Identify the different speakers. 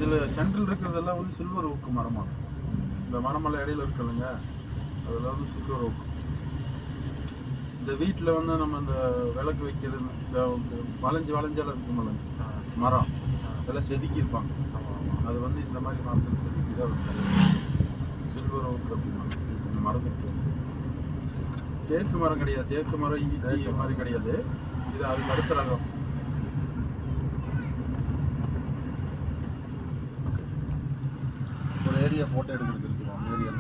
Speaker 1: இதில் சென்ட்ரல் இருக்கிறதெல்லாம் வந்து சில்வர் ஓக்கு மரமாக, இந்த மரமெல்லாம் இடையில இருக்குதுங்க, அதெல்லாம் வந்து சில்வர் ஓக்கு. இந்த வீட்டில் வந்து நம்ம இந்த விளக்கு வைக்கிறது, இந்த வளைஞ்செல்லாம் இருக்குமில்ல மரம், அதெல்லாம் செதுக்கியிருப்பாங்க. அது வந்து இந்த மாதிரி மரத்தில் செதுக்கி தான் சில்வர் ஓக்கு அப்படின்னா இந்த மரத்துக்கு. தேக்கு மரம் கிடையாது, தேக்கு மரம் ஈட்டி மாதிரி கிடையாது, இது அதுக்கு அடுத்த ரகம். ஒரு ஏரியா போட்டோ எடுக்கிறதுக்கு இருக்குது ஏரியா.